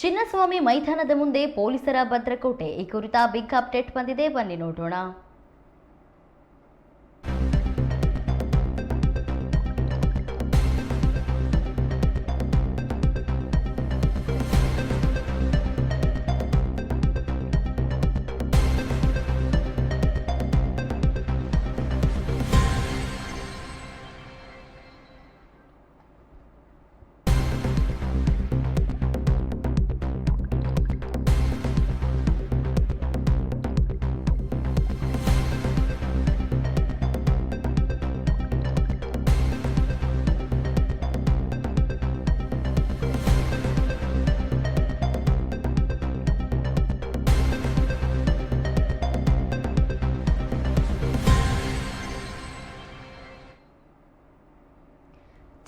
ಚಿನ್ನಸ್ವಾಮಿ ಮೈದಾನದ ಮುಂದೆ ಪೊಲೀಸರ ಭದ್ರಕೋಟೆ. ಈ ಕುರಿತ ಬಿಗ್ ಅಪ್ಡೇಟ್ ಬಂದಿದೆ, ಬನ್ನಿ ನೋಡೋಣ.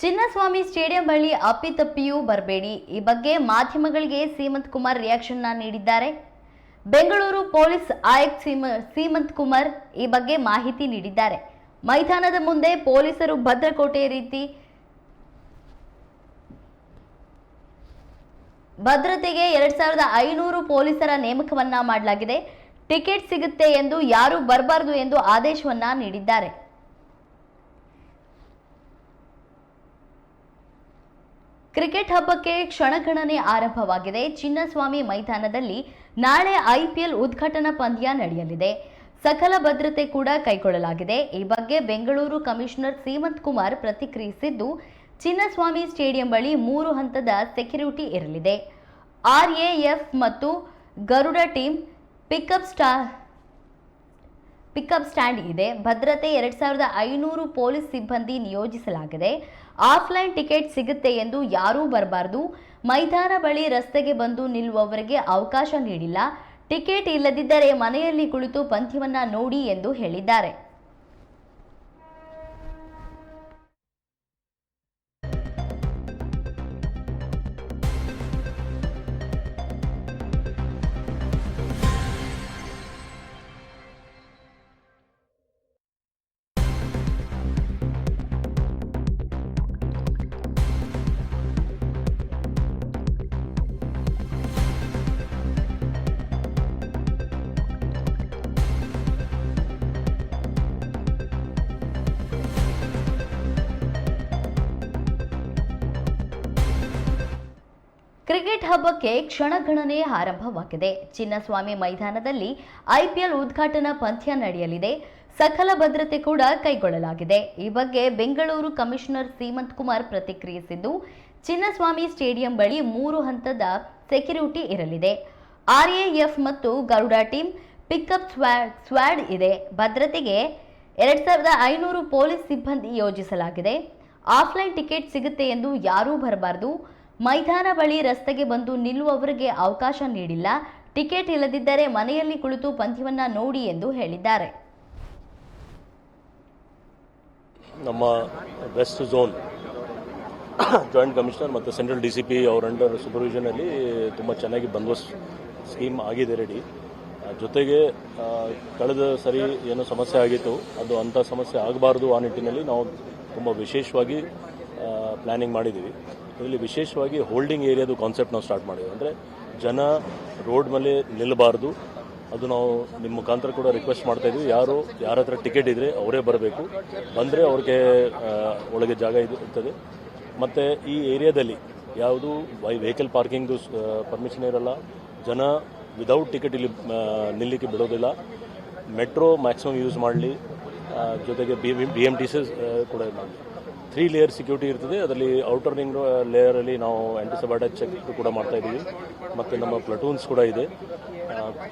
ಚಿನ್ನಸ್ವಾಮಿ ಸ್ಟೇಡಿಯಂ ಬಳಿ ಅಪ್ಪಿತಪ್ಪಿಯೂ ಬರಬೇಡಿ. ಈ ಬಗ್ಗೆ ಮಾಧ್ಯಮಗಳಿಗೆ ಸೀಮಂತ್ ಕುಮಾರ್ ರಿಯಾಕ್ಷನ್ ನೀಡಿದ್ದಾರೆ. ಬೆಂಗಳೂರು ಪೊಲೀಸ್ ಆಯುಕ್ತ ಸೀಮಂತ್ ಕುಮಾರ್ ಈ ಬಗ್ಗೆ ಮಾಹಿತಿ ನೀಡಿದ್ದಾರೆ. ಮೈದಾನದ ಮುಂದೆ ಪೊಲೀಸರು ಭದ್ರಕೋಟೆ ರೀತಿ ಭದ್ರತೆಗೆ 2500 ಪೊಲೀಸರ ನೇಮಕವನ್ನ ಮಾಡಲಾಗಿದೆ. ಟಿಕೆಟ್ ಸಿಗುತ್ತೆ ಎಂದು ಯಾರೂ ಬರಬಾರದು ಎಂದು ಆದೇಶವನ್ನ ನೀಡಿದ್ದಾರೆ. ಕ್ರಿಕೆಟ್ ಹಬ್ಬಕ್ಕೆ ಕ್ಷಣಗಣನೆ ಆರಂಭವಾಗಿದೆ. ಚಿನ್ನಸ್ವಾಮಿ ಮೈದಾನದಲ್ಲಿ ನಾಳೆ ಐಪಿಎಲ್ ಉದ್ಘಾಟನಾ ಪಂದ್ಯ ನಡೆಯಲಿದೆ. ಸಕಲ ಭದ್ರತೆ ಕೂಡ ಕೈಗೊಳ್ಳಲಾಗಿದೆ. ಈ ಬಗ್ಗೆ ಬೆಂಗಳೂರು ಕಮಿಷನರ್ ಸೀಮಂತ್ ಕುಮಾರ್ ಪ್ರತಿಕ್ರಿಯಿಸಿದ್ದು, ಚಿನ್ನಸ್ವಾಮಿ ಸ್ಟೇಡಿಯಂ ಬಳಿ 3 ಹಂತದ ಸೆಕ್ಯೂರಿಟಿ ಇರಲಿದೆ. RAF ಮತ್ತು ಗರುಡ ಟೀಮ್ ಪಿಕಪ್ ಸ್ಟ್ಯಾಂಡ್ ಇದೆ. ಭದ್ರತೆ 2500 ಪೊಲೀಸ್ ಸಿಬ್ಬಂದಿ ನಿಯೋಜಿಸಲಾಗಿದೆ. ಆಫ್ಲೈನ್ ಟಿಕೆಟ್ ಸಿಗುತ್ತೆ ಎಂದು ಯಾರೂ ಬರಬಾರದು. ಮೈದಾನ ಬಳಿ ರಸ್ತೆಗೆ ಬಂದು ನಿಲ್ಲುವವರಿಗೆ ಅವಕಾಶ ನೀಡಿಲ್ಲ. ಟಿಕೆಟ್ ಇಲ್ಲದಿದ್ದರೆ ಮನೆಯಲ್ಲಿ ಕುಳಿತು ಪಂದ್ಯವನ್ನ ನೋಡಿ ಎಂದು ಹೇಳಿದ್ದಾರೆ. ಕ್ರಿಕೆಟ್ ಹಬ್ಬಕ್ಕೆ ಕ್ಷಣಗಣನೆ ಆರಂಭವಾಗಿದೆ. ಚಿನ್ನಸ್ವಾಮಿ ಮೈದಾನದಲ್ಲಿ ಐಪಿಎಲ್ ಉದ್ಘಾಟನಾ ಪಂದ್ಯ ನಡೆಯಲಿದೆ. ಸಕಲ ಭದ್ರತೆ ಕೂಡ ಕೈಗೊಳ್ಳಲಾಗಿದೆ. ಈ ಬಗ್ಗೆ ಬೆಂಗಳೂರು ಕಮಿಷನರ್ ಸೀಮಂತ್ ಕುಮಾರ್ ಪ್ರತಿಕ್ರಿಯಿಸಿದ್ದು, ಚಿನ್ನಸ್ವಾಮಿ ಸ್ಟೇಡಿಯಂ ಬಳಿ 3 ಹಂತದ ಸೆಕ್ಯೂರಿಟಿ ಇರಲಿದೆ. RAF ಮತ್ತು ಗರುಡ ಟೀಮ್ ಪಿಕಪ್ ಸ್ಕ್ವಾಡ್ ಇದೆ. ಭದ್ರತೆಗೆ 2500 ಪೊಲೀಸ್ ಸಿಬ್ಬಂದಿ ಯೋಜಿಸಲಾಗಿದೆ. ಆಫ್ಲೈನ್ ಟಿಕೆಟ್ ಸಿಗುತ್ತೆ ಎಂದು ಯಾರೂ ಬರಬಾರದು. ಮೈದಾನ ಬಳಿ ರಸ್ತೆಗೆ ಬಂದು ನಿಲ್ಲುವವರಿಗೆ ಅವಕಾಶ ನೀಡಿಲ್ಲ. ಟಿಕೆಟ್ ಇಲ್ಲದಿದ್ದರೆ ಮನೆಯಲ್ಲಿ ಕುಳಿತು ಪಂದ್ಯವನ್ನ ನೋಡಿ ಎಂದು ಹೇಳಿದ್ದಾರೆ. ನಮ್ಮ ವೆಸ್ಟ್ ಝೋನ್ ಜಾಯಿಂಟ್ ಕಮಿಷನರ್ ಮತ್ತು ಸೆಂಟ್ರಲ್ DCP ಅವರ ಅಂಡರ್ ಸೂಪರ್ವಿಷನ್ ಅಲ್ಲಿ ತುಂಬ ಚೆನ್ನಾಗಿ ಬಂದೋಬಸ್ತ್ ಸ್ಕೀಮ್ ಆಗಿದೆ ರೆಡಿ. ಜೊತೆಗೆ ಕಳೆದ ಸರಿ ಏನೋ ಸಮಸ್ಯೆ ಆಗಿತ್ತು, ಅದು ಅಂಥ ಸಮಸ್ಯೆ ಆಗಬಾರ್ದು. ಆ ನಿಟ್ಟಿನಲ್ಲಿ ನಾವು ತುಂಬ ವಿಶೇಷವಾಗಿ ಪ್ಲಾನಿಂಗ್ ಮಾಡಿದ್ದೀವಿ. ಇದರಲ್ಲಿ ವಿಶೇಷವಾಗಿ ಹೋಲ್ಡಿಂಗ್ ಏರಿಯಾದು ಕಾನ್ಸೆಪ್ಟ್ ನಾವು ಸ್ಟಾರ್ಟ್ ಮಾಡಿದ್ದೀವಿ. ಅಂದರೆ ಜನ ರೋಡ್ ಮೇಲೆ ನಿಲ್ಲಬಾರ್ದು. ಅದು ನಾವು ನಿಮ್ಮ ಮುಖಾಂತರ ಕೂಡ ರಿಕ್ವೆಸ್ಟ್ ಮಾಡ್ತಾ ಇದ್ದೀವಿ. ಯಾರ ಹತ್ರ ಟಿಕೆಟ್ ಇದ್ದರೆ ಅವರೇ ಬರಬೇಕು. ಬಂದರೆ ಅವ್ರಿಗೆ ಒಳಗೆ ಜಾಗ ಇರ್ತದೆ. ಮತ್ತು ಈ ಏರಿಯಾದಲ್ಲಿ ಯಾವುದು ವೆಹಿಕಲ್ ಪಾರ್ಕಿಂಗ್ದು ಪರ್ಮಿಷನ್ ಇರಲ್ಲ. ಜನ ವಿದೌಟ್ ಟಿಕೆಟ್ ಇಲ್ಲಿ ನಿಲ್ಲಲಿಕ್ಕೆ ಬಿಡೋದಿಲ್ಲ. ಮೆಟ್ರೋ ಮ್ಯಾಕ್ಸಿಮಮ್ ಯೂಸ್ ಮಾಡಲಿ. ಜೊತೆಗೆ BMTC ಕೂಡ ಮಾಡಲಿ. 3 ಲೇಯರ್ ಸೆಕ್ಯೂರಿಟಿ ಇರ್ತದೆ. ಅದರಲ್ಲಿ ಔಟರ್ ರಿಂಗ್ ಲೇಯರಲ್ಲಿ ನಾವು ಆ್ಯಂಟಿ ಸಬಾರ್ಡೈನ್ ಚೆಕ್ ಕೂಡ ಮಾಡ್ತಾ ಇದ್ದೀವಿ. ಮತ್ತು ನಮ್ಮ ಪ್ಲಟೂನ್ಸ್ ಕೂಡ ಇದೆ.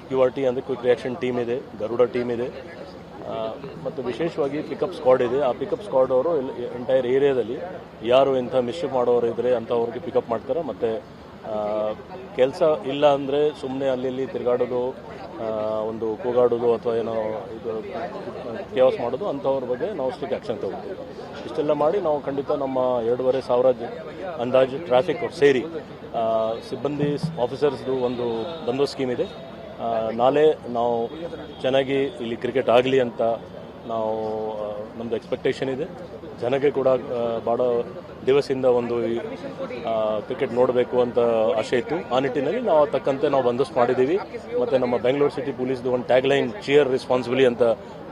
QRT ಅಂದರೆ ಕ್ವಿಕ್ ರಿಯಾಕ್ಷನ್ ಟೀಮ್ ಇದೆ, ಗರುಡ ಟೀಮ್ ಇದೆ. ಮತ್ತು ವಿಶೇಷವಾಗಿ ಪಿಕಪ್ ಸ್ಕ್ವಾಡ್ ಇದೆ. ಆ ಪಿಕಪ್ ಸ್ಕ್ವಾಡ್ ಅವರು ಎಂಟೈರ್ ಏರಿಯಾದಲ್ಲಿ ಯಾರು ಇಂಥ ಮಿಸ್ಟೇಕ್ ಮಾಡೋರು ಇದ್ದರೆ ಅಂಥವ್ರಿಗೆ ಪಿಕಪ್ ಮಾಡ್ತಾರೆ. ಮತ್ತು ಕೆಲಸ ಇಲ್ಲ ಅಂದರೆ ಸುಮ್ಮನೆ ಅಲ್ಲಿ ತಿರುಗಾಡೋದು, ಒಂದು ಕೂಗಾಡೋದು ಅಥವಾ ಏನೋ ಇದು ಕೇವಸ್ ಮಾಡೋದು, ಅಂಥವ್ರ ಬಗ್ಗೆ ನಾವು ಸ್ಟ್ರಿಕ್ಟ್ ಆ್ಯಕ್ಷನ್ ತಗೋತೀವಿ. ಇಷ್ಟೆಲ್ಲ ಮಾಡಿ ನಾವು ಖಂಡಿತ ನಮ್ಮ 2500 ಅಂದಾಜು ಟ್ರಾಫಿಕ್ ಸೇರಿ ಸಿಬ್ಬಂದಿ ಆಫೀಸರ್ಸ್ದು ಒಂದು ಬಂದೋಬಸ್ತ್ ಸ್ಕೀಮ್ ಇದೆ. ನಾಳೆ ನಾವು ಚೆನ್ನಾಗಿ ಇಲ್ಲಿ ಕ್ರಿಕೆಟ್ ಆಗಲಿ ಅಂತ ನಾವು ನಮ್ಮದು ಎಕ್ಸ್ಪೆಕ್ಟೇಷನ್ ಇದೆ. ಜನಕ್ಕೆ ಕೂಡ ಭಾಳ ದಿವಸದಿಂದ ಒಂದು ಕ್ರಿಕೆಟ್ ನೋಡಬೇಕು ಅಂತ ಆಸೆ ಇತ್ತು. ಆ ನಿಟ್ಟಿನಲ್ಲಿ ನಾವು ತಕ್ಕಂತೆ ನಾವು ಬಂದೋಬಸ್ತ್ ಮಾಡಿದ್ದೀವಿ. ಮತ್ತು ನಮ್ಮ ಬೆಂಗಳೂರು ಸಿಟಿ ಪೊಲೀಸ್ದು ಒಂದು ಟ್ಯಾಗ್ ಲೈನ್ ಚಿಯರ್ ರೆಸ್ಪಾನ್ಸಿಬಿಲಿ ಅಂತ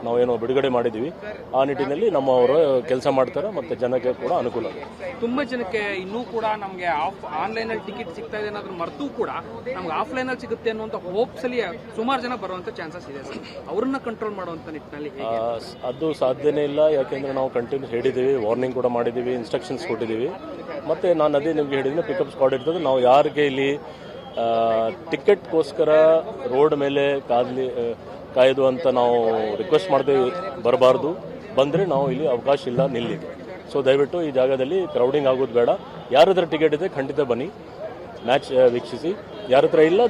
ನಾವೇನೋ ಬಿಡುಗಡೆ ಮಾಡಿದ್ದೀವಿ. ಆ ನಿಟ್ಟಿನಲ್ಲಿ ನಮ್ಮವರು ಕೆಲಸ ಮಾಡ್ತಾರೆ ಮತ್ತು ಜನಕ್ಕೆ ಕೂಡ ಅನುಕೂಲ ಆಗುತ್ತೆ. ತುಂಬ ಜನಕ್ಕೆ ಇನ್ನೂ ಕೂಡ ನಮಗೆ ಆನ್ಲೈನಲ್ಲಿ ಟಿಕೆಟ್ ಸಿಗ್ತಾ ಇದೆ ಅನ್ನೋದ್ರ ಮರೆತು ಕೂಡ ನಮ್ಗೆ ಆಫ್ಲೈನಲ್ಲಿ ಸಿಗುತ್ತೆ ಅನ್ನುವಂಥ ಹೋಪ್ಸಲ್ಲಿ ಸುಮಾರು ಜನ ಬರುವಂಥ ಚಾನ್ಸಸ್ ಇದೆ ಸರ್. ಅವ್ರನ್ನ ಕಂಟ್ರೋಲ್ ಮಾಡುವಂಥ ನಿಟ್ಟಿನಲ್ಲಿ ಅದು ಸಾಧ್ಯನೇ ಇಲ್ಲ. ಯಾಕೆಂದರೆ ನಾವು ಕಂಟಿನ್ಯೂ ಹೇಳಿದ್ದೀವಿ, ವಾರ್ನಿಂಗ್ ಕೂಡ ಮಾಡಿದ್ದೀವಿ, ಇನ್ಸ್ಟ್ರಕ್ಷನ್ಸ್ ಕೊಟ್ಟಿದ್ದೀವಿ. ಮತ್ತು ನಾನು ಅದೇ ನಿಮಗೆ ಹೇಳಿದ್ದೀನಿ, ಪಿಕಪ್ ಸ್ಕ್ವಾಡ್ ಇರ್ತದೆ. ನಾವು ಯಾರಿಗೆ ಇಲ್ಲಿ ಟಿಕೆಟ್ಗೋಸ್ಕರ ರೋಡ್ ಮೇಲೆ ಕಾಯ್ದು ಅಂತ ನಾವು ರಿಕ್ವೆಸ್ಟ್ ಮಾಡದೆ ಬರಬಾರ್ದು. ಬಂದರೆ ನಾವು ಇಲ್ಲಿ ಅವಕಾಶ ಇಲ್ಲ ನಿಲ್ಲಿಗೆ. ಸೊ ದಯವಿಟ್ಟು ಈ ಜಾಗದಲ್ಲಿ ಕ್ರೌಡಿಂಗ್ ಆಗೋದು ಬೇಡ. ಯಾರ ಹತ್ರ ಟಿಕೆಟ್ ಇದೆ ಖಂಡಿತ ಬನ್ನಿ, ಮ್ಯಾಚ್ ವೀಕ್ಷಿಸಿ. ಯಾರ ಹತ್ರ ಇಲ್ಲ